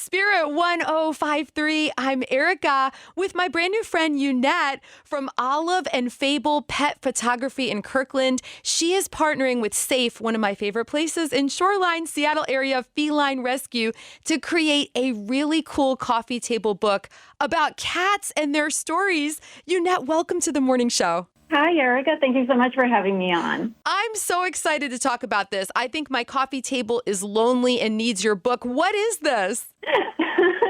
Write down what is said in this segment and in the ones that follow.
Spirit 1053. I'm Erica with my brand new friend Yunet from Olive and Fable Pet Photography in Kirkland. She is partnering with SAFE, one of my favorite places in Shoreline, Seattle Area Feline Rescue, to create a really cool coffee table book about cats and their stories. Yunet, welcome to the morning show. Hi, Erica. Thank you so much for having me on. I'm so excited to talk about this. I think my coffee table is lonely and needs your book. What is this?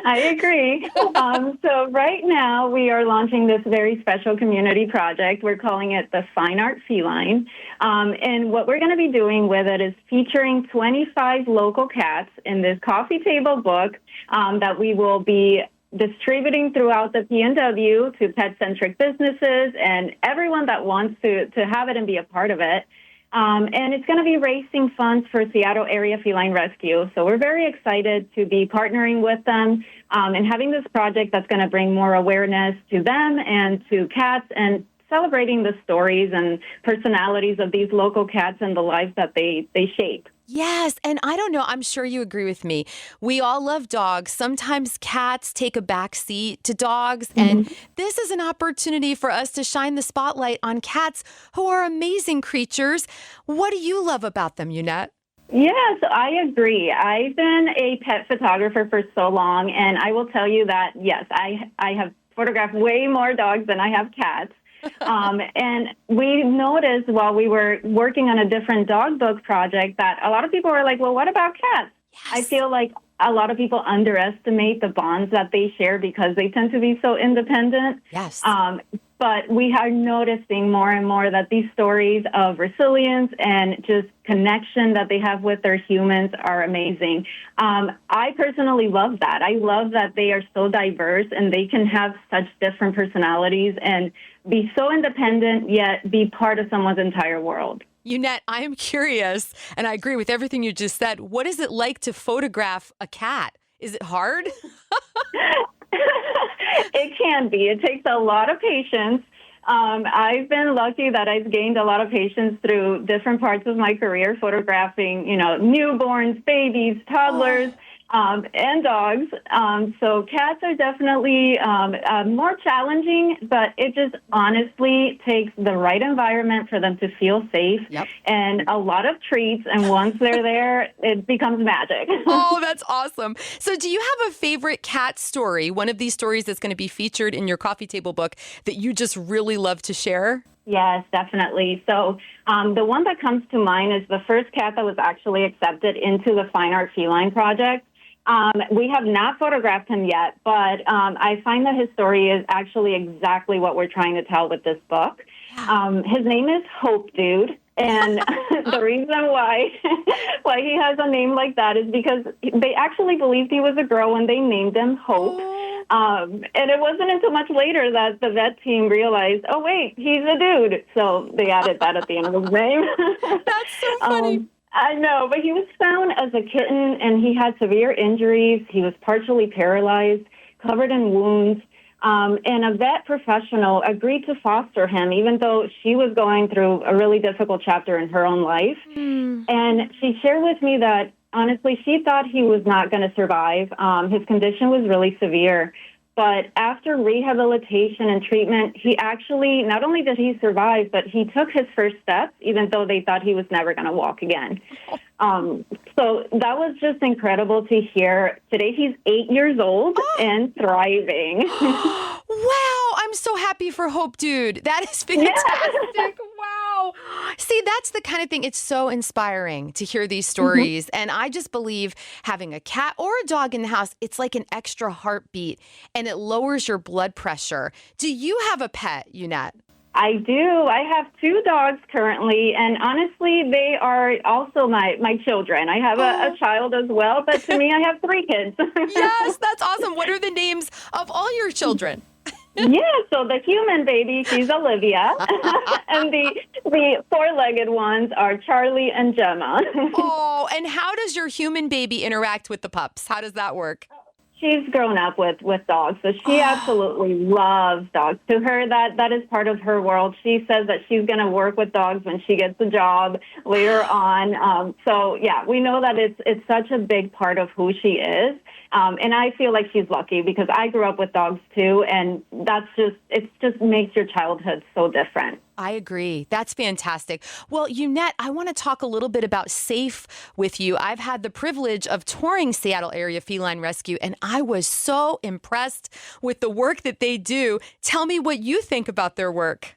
I agree. So right now we are launching this very special community project. We're calling it the Fine Art Feline. And what we're going to be doing with it is featuring 25 local cats in this coffee table book that we will be distributing throughout the PNW to pet-centric businesses and everyone that wants to have it and be a part of it. And it's going to be raising funds for Seattle Area Feline Rescue. So we're very excited to be partnering with them and having this project that's going to bring more awareness to them and to cats and celebrating the stories and personalities of these local cats and the lives that they shape. Yes, and I don't know, I'm sure you agree with me. We all love dogs. Sometimes cats take a back seat to dogs, and this is an opportunity for us to shine the spotlight on cats who are amazing creatures. What do you love about them, Yunet? Yes, I agree. I've been a pet photographer for so long, and I will tell you that, yes, I have photographed way more dogs than I have cats. And we noticed while we were working on a different dog book project that a lot of people were like, well, what about cats? Yes. I feel like a lot of people underestimate the bonds that they share because they tend to be so independent. Yes. But we are noticing more and more that these stories of resilience and just connection that they have with their humans are amazing. I personally love that. I love that they are so diverse and they can have such different personalities and be so independent, yet be part of someone's entire world. Yunet, I am curious, and I agree with everything you just said. What is it like to photograph a cat? Is it hard? It can be. It takes a lot of patience. I've been lucky that I've gained a lot of patience through different parts of my career, photographing, newborns, babies, toddlers, and dogs. So cats are definitely more challenging, but it just honestly takes the right environment for them to feel safe and a lot of treats. And once they're there, it becomes magic. Oh, that's awesome. So do you have a favorite cat story, one of these stories that's going to be featured in your coffee table book that you just really love to share? Yes, definitely. So the one that comes to mind is the first cat that was actually accepted into the Fine Art Feline Project. We have not photographed him yet, but I find that his story is actually exactly what we're trying to tell with this book. His name is Hope Dude, and the reason why he has a name like that is because they actually believed he was a girl when they named him Hope. And it wasn't until much later that the vet team realized, oh, wait, he's a dude. So they added that at the end of his name. That's so funny. I know, but he was found as a kitten, and he had severe injuries. He was partially paralyzed, covered in wounds, and a vet professional agreed to foster him, even though she was going through a really difficult chapter in her own life. And she shared with me that, honestly, she thought he was not going to survive. His condition was really severe. But after rehabilitation and treatment, he actually, not only did he survive, but he took his first steps, even though they thought he was never going to walk again. So that was just incredible to hear. Today he's 8 years old and thriving. Wow, I'm so happy for Hope Dude. That is fantastic. Yeah. Wow. See, that's the kind of thing, it's so inspiring to hear these stories. And I just believe having a cat or a dog in the house, it's like an extra heartbeat and it lowers your blood pressure. Do you have a pet, Yunet? I do. I have 2 dogs currently, and honestly, they are also my children. I have a child as well, but to me, I have 3 kids. Yes, that's awesome. What are the names of all your children? Yeah, so the human baby, she's Olivia, and the 4-legged ones are Charlie and Gemma. Oh, and how does your human baby interact with the pups? How does that work? She's grown up with dogs, so she absolutely loves dogs. To her, that is part of her world. She says that she's going to work with dogs when she gets a job later on. So yeah, we know that it's such a big part of who she is. And I feel like she's lucky because I grew up with dogs too, and it just makes your childhood so different. I agree. That's fantastic. Well, Yunet, I want to talk a little bit about SAFE with you. I've had the privilege of touring Seattle Area Feline Rescue, and I was so impressed with the work that they do. Tell me what you think about their work.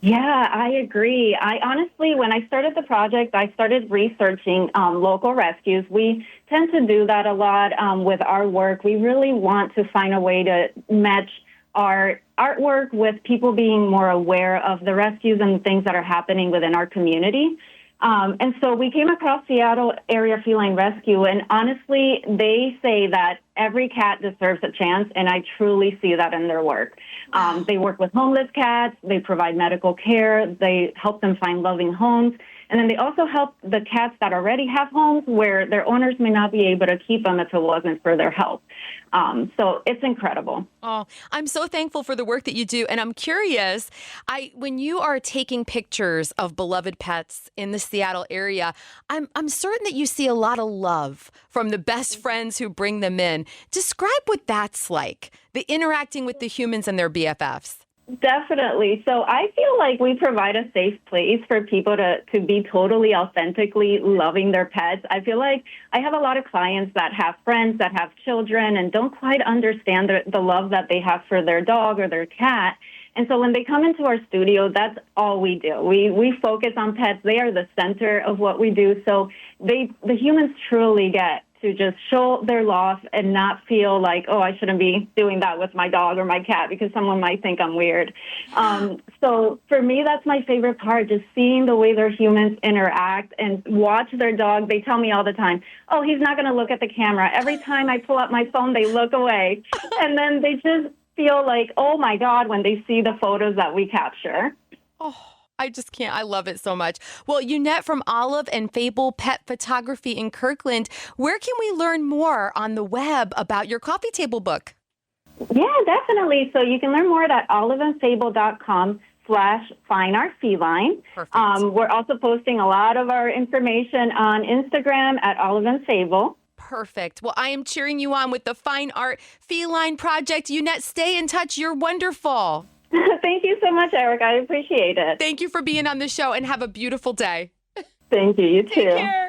Yeah, I agree. I honestly, when I started the project, I started researching local rescues. We tend to do that a lot with our work. We really want to find a way to match our artwork with people being more aware of the rescues and the things that are happening within our community. And so we came across Seattle Area Feline Rescue, and honestly, they say that every cat deserves a chance, and I truly see that in their work. They work with homeless cats, they provide medical care, they help them find loving homes, and then they also help the cats that already have homes where their owners may not be able to keep them if it wasn't for their help. So it's incredible. Oh, I'm so thankful for the work that you do. And I'm curious, when you are taking pictures of beloved pets in the Seattle area, I'm certain that you see a lot of love from the best friends who bring them in. Describe what that's like, the interacting with the humans and their BFFs. Definitely. So I feel like we provide a safe place for people to be totally authentically loving their pets. I feel like I have a lot of clients that have friends that have children and don't quite understand the love that they have for their dog or their cat. And so when they come into our studio, that's all we do. We focus on pets. They are the center of what we do. So the humans truly get to just show their love and not feel like, oh, I shouldn't be doing that with my dog or my cat because someone might think I'm weird. So for me, that's my favorite part, just seeing the way their humans interact and watch their dog. They tell me all the time, oh, he's not going to look at the camera. Every time I pull up my phone, they look away. And then they just feel like, oh, my God, when they see the photos that we capture. Oh. I just can't. I love it so much. Well, Yunet from Olive and Fable Pet Photography in Kirkland, where can we learn more on the web about your coffee table book? Yeah, definitely. So you can learn more at oliveandfable.com/fineartfeline. Perfect. We're also posting a lot of our information on Instagram at Olive and Fable. Perfect. Well, I am cheering you on with the Fine Art Feline Project. Yunet, stay in touch. You're wonderful. Thank you so much, Eric. I appreciate it. Thank you for being on the show and have a beautiful day. Thank you. You too. Take care.